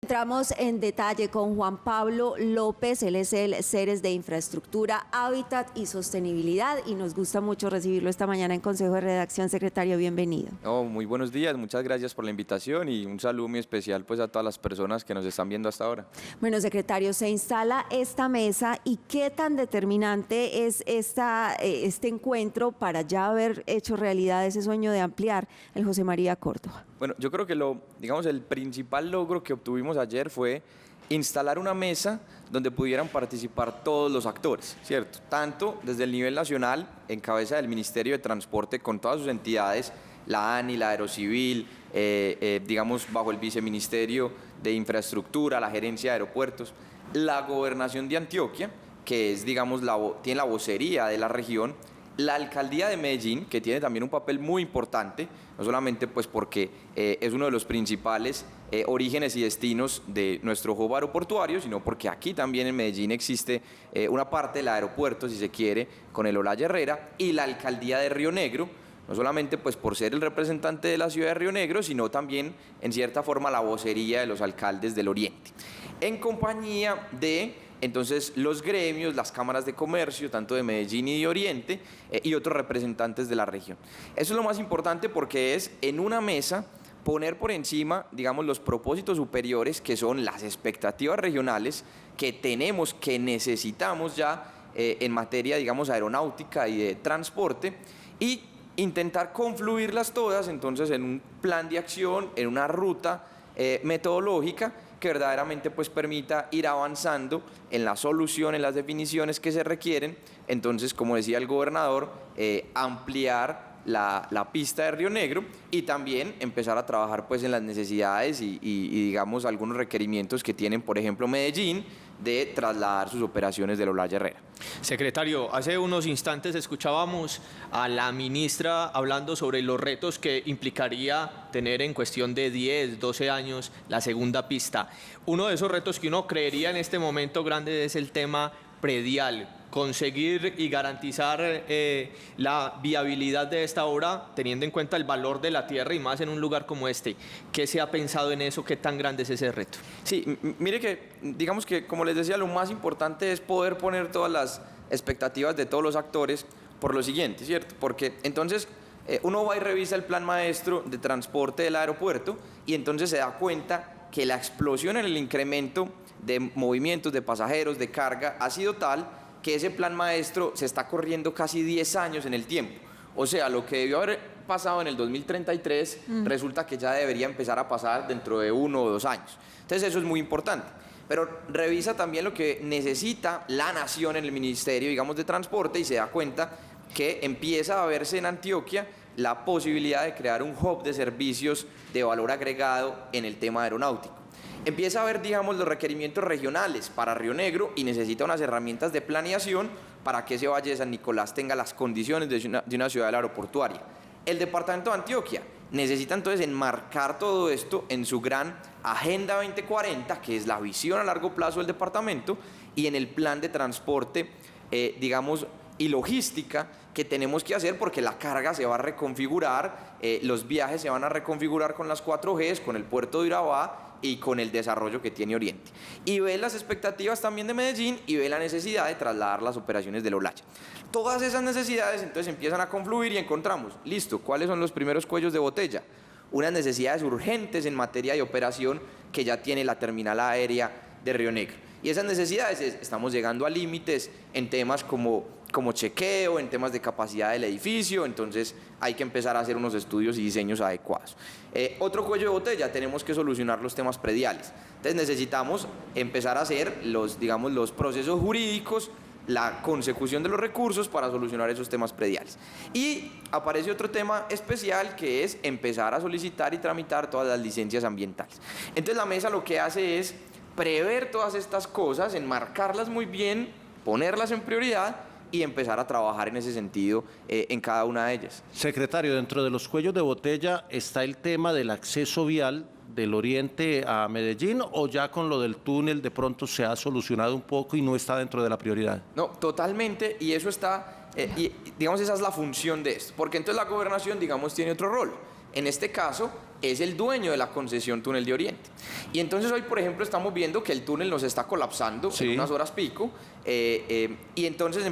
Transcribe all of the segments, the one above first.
Entramos en detalle con Juan Pablo López, él es el CERES de Infraestructura, Hábitat y Sostenibilidad y nos gusta mucho recibirlo esta mañana en Consejo de Redacción. Secretario, bienvenido. Muy buenos días, muchas gracias por la invitación y un saludo muy especial pues a todas las personas que nos están viendo hasta ahora. Bueno, secretario, se instala esta mesa y ¿qué tan determinante es este encuentro para ya haber hecho realidad ese sueño de ampliar el José María Córdoba? Bueno, yo creo que el principal logro que obtuvimos ayer fue instalar una mesa donde pudieran participar todos los actores, ¿cierto? Tanto desde el nivel nacional, en cabeza del Ministerio de Transporte, con todas sus entidades, la ANI, la Aerocivil, bajo el Viceministerio de Infraestructura, la Gerencia de Aeropuertos, la Gobernación de Antioquia, que es, tiene la vocería de la región, la Alcaldía de Medellín, que tiene también un papel muy importante, no solamente pues porque es uno de los principales orígenes y destinos de nuestro hub aeroportuario, sino porque aquí también en Medellín existe una parte del aeropuerto, si se quiere, con el Olaya Herrera, y la Alcaldía de Río Negro, no solamente pues por ser el representante de la ciudad de Río Negro, sino también en cierta forma la vocería de los alcaldes del Oriente, en compañía de entonces los gremios, las cámaras de comercio, tanto de Medellín y de Oriente, y otros representantes de la región. Eso es lo más importante porque es en una mesa poner por encima, los propósitos superiores que son las expectativas regionales que tenemos, que necesitamos ya en materia, aeronáutica y de transporte, y intentar confluirlas todas entonces en un plan de acción, en una ruta metodológica que verdaderamente pues permita ir avanzando en la solución, en las definiciones que se requieren. Entonces, como decía el gobernador, ampliar la pista de Río Negro y también empezar a trabajar pues en las necesidades y algunos requerimientos que tienen, por ejemplo, Medellín, de trasladar sus operaciones del Olaya Herrera. Secretario, hace unos instantes escuchábamos a la ministra hablando sobre los retos que implicaría tener en cuestión de 10, 12 años la segunda pista. Uno de esos retos que uno creería en este momento grande es el tema predial, conseguir y garantizar la viabilidad de esta obra teniendo en cuenta el valor de la tierra y más en un lugar como este. ¿Qué se ha pensado en eso? ¿Qué tan grande es ese reto? Sí, mire que, como les decía, lo más importante es poder poner todas las expectativas de todos los actores por lo siguiente, ¿cierto? Porque entonces uno va y revisa el plan maestro de transporte del aeropuerto y entonces se da cuenta que la explosión en el incremento de movimientos de pasajeros, de carga, ha sido tal que ese plan maestro se está corriendo casi 10 años en el tiempo. O sea, lo que debió haber pasado en el 2033 resulta que ya debería empezar a pasar dentro de 1 o 2 años. Entonces eso es muy importante. Pero revisa también lo que necesita la nación en el Ministerio, de Transporte, y se da cuenta que empieza a verse en Antioquia la posibilidad de crear un hub de servicios de valor agregado en el tema aeronáutico. Empieza a ver, los requerimientos regionales para Río Negro y necesita unas herramientas de planeación para que ese Valle de San Nicolás tenga las condiciones de una ciudad aeroportuaria. El departamento de Antioquia necesita entonces enmarcar todo esto en su gran Agenda 2040, que es la visión a largo plazo del departamento, y en el plan de transporte, y logística que tenemos que hacer, porque la carga se va a reconfigurar, los viajes se van a reconfigurar con las 4Gs, con el puerto de Urabá y con el desarrollo que tiene Oriente. Y ve las expectativas también de Medellín y ve la necesidad de trasladar las operaciones del Olaya. Todas esas necesidades entonces empiezan a confluir y encontramos, listo, ¿cuáles son los primeros cuellos de botella? Unas necesidades urgentes en materia de operación que ya tiene la terminal aérea de Río Negro. Y esas necesidades, estamos llegando a límites en temas como chequeo, en temas de capacidad del edificio, entonces hay que empezar a hacer unos estudios y diseños adecuados. Otro cuello de botella, tenemos que solucionar los temas prediales. Entonces necesitamos empezar a hacer los procesos jurídicos, la consecución de los recursos para solucionar esos temas prediales. Y aparece otro tema especial que es empezar a solicitar y tramitar todas las licencias ambientales. Entonces la mesa lo que hace es prever todas estas cosas, enmarcarlas muy bien, ponerlas en prioridad y empezar a trabajar en ese sentido en cada una de ellas. Secretario, dentro de los cuellos de botella está el tema del acceso vial del Oriente a Medellín, o ya con lo del túnel de pronto se ha solucionado un poco y no está dentro de la prioridad? No, totalmente, y eso está, esa es la función de esto, porque entonces la gobernación, tiene otro rol, en este caso, es el dueño de la concesión Túnel de Oriente. Y entonces hoy, por ejemplo, estamos viendo que el túnel nos está colapsando Sí. en unas horas pico, y entonces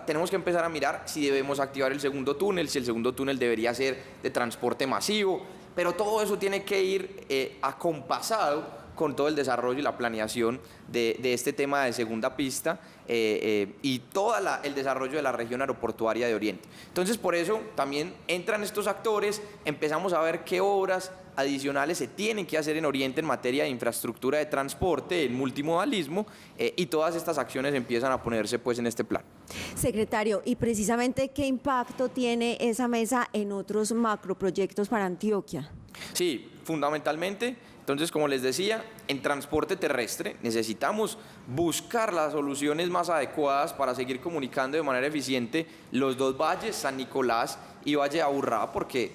tenemos que empezar a mirar si debemos activar el segundo túnel, si el segundo túnel debería ser de transporte masivo, pero todo eso tiene que ir acompasado con todo el desarrollo y la planeación de este tema de segunda pista y todo el desarrollo de la región aeroportuaria de Oriente. Entonces, por eso también entran estos actores, empezamos a ver qué obras adicionales se tienen que hacer en Oriente en materia de infraestructura de transporte, en multimodalismo, y todas estas acciones empiezan a ponerse pues en este plan. Secretario, y precisamente qué impacto tiene esa mesa en otros macroproyectos para Antioquia. Sí, fundamentalmente, entonces, como les decía, en transporte terrestre necesitamos buscar las soluciones más adecuadas para seguir comunicando de manera eficiente los dos valles, San Nicolás y Valle de Aburrá, porque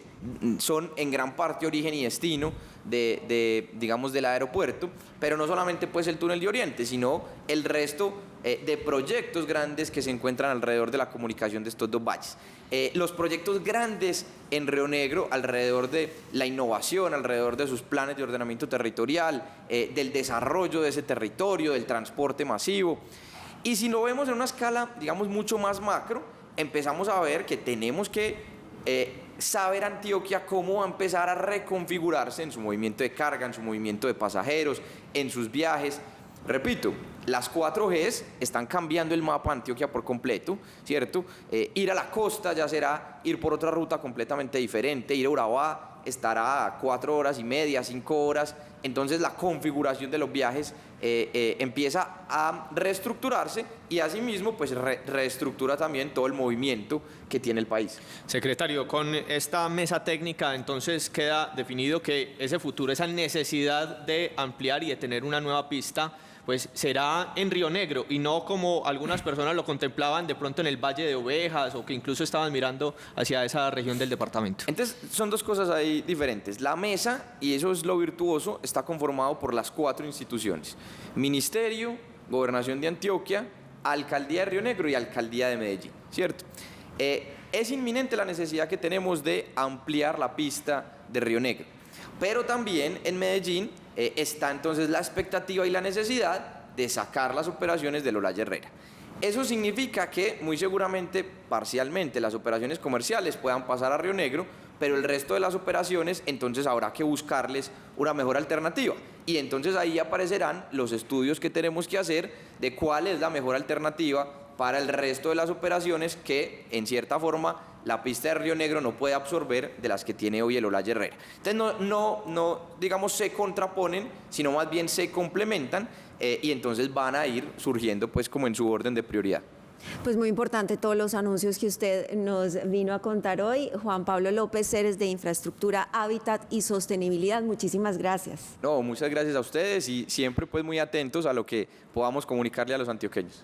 son en gran parte origen y destino digamos, del aeropuerto, pero no solamente pues el túnel de Oriente, sino el resto de proyectos grandes que se encuentran alrededor de la comunicación de estos dos valles. Los proyectos grandes en Río Negro, alrededor de la innovación, alrededor de sus planes de ordenamiento territorial, del desarrollo de ese territorio, del transporte masivo. Y si lo vemos en una escala, digamos, mucho más macro, empezamos a ver que tenemos que saber Antioquia cómo va a empezar a reconfigurarse en su movimiento de carga, en su movimiento de pasajeros, en sus viajes. Repito, las 4Gs están cambiando el mapa de Antioquia por completo, ¿cierto? Ir a la costa ya será ir por otra ruta completamente diferente, ir a Urabá estará a 4 horas y media, 5 horas, entonces la configuración de los viajes empieza a reestructurarse y asimismo pues reestructura también todo el movimiento que tiene el país. Secretario, con esta mesa técnica entonces queda definido que ese futuro, esa necesidad de ampliar y de tener una nueva pista, pues será en Río Negro y no como algunas personas lo contemplaban de pronto en el Valle de Ovejas o que incluso estaban mirando hacia esa región del departamento. Entonces son dos cosas ahí diferentes. La mesa, y eso es lo virtuoso, está conformado por las 4 instituciones: Ministerio, Gobernación de Antioquia, Alcaldía de Río Negro y Alcaldía de Medellín, ¿cierto? Es inminente la necesidad que tenemos de ampliar la pista de Río Negro, pero también en Medellín está entonces la expectativa y la necesidad de sacar las operaciones del Olaya Herrera. Eso significa que muy seguramente, parcialmente, las operaciones comerciales puedan pasar a Río Negro, pero el resto de las operaciones entonces habrá que buscarles una mejor alternativa. Y entonces ahí aparecerán los estudios que tenemos que hacer de cuál es la mejor alternativa para el resto de las operaciones que, en cierta forma, la pista de Río Negro no puede absorber de las que tiene hoy el Olaya Herrera. Entonces no digamos, se contraponen, sino más bien se complementan y entonces van a ir surgiendo pues como en su orden de prioridad. Pues muy importante todos los anuncios que usted nos vino a contar hoy. Juan Pablo López Ceres, de Infraestructura, Hábitat y Sostenibilidad, muchísimas gracias. No, muchas gracias a ustedes y siempre pues muy atentos a lo que podamos comunicarle a los antioqueños.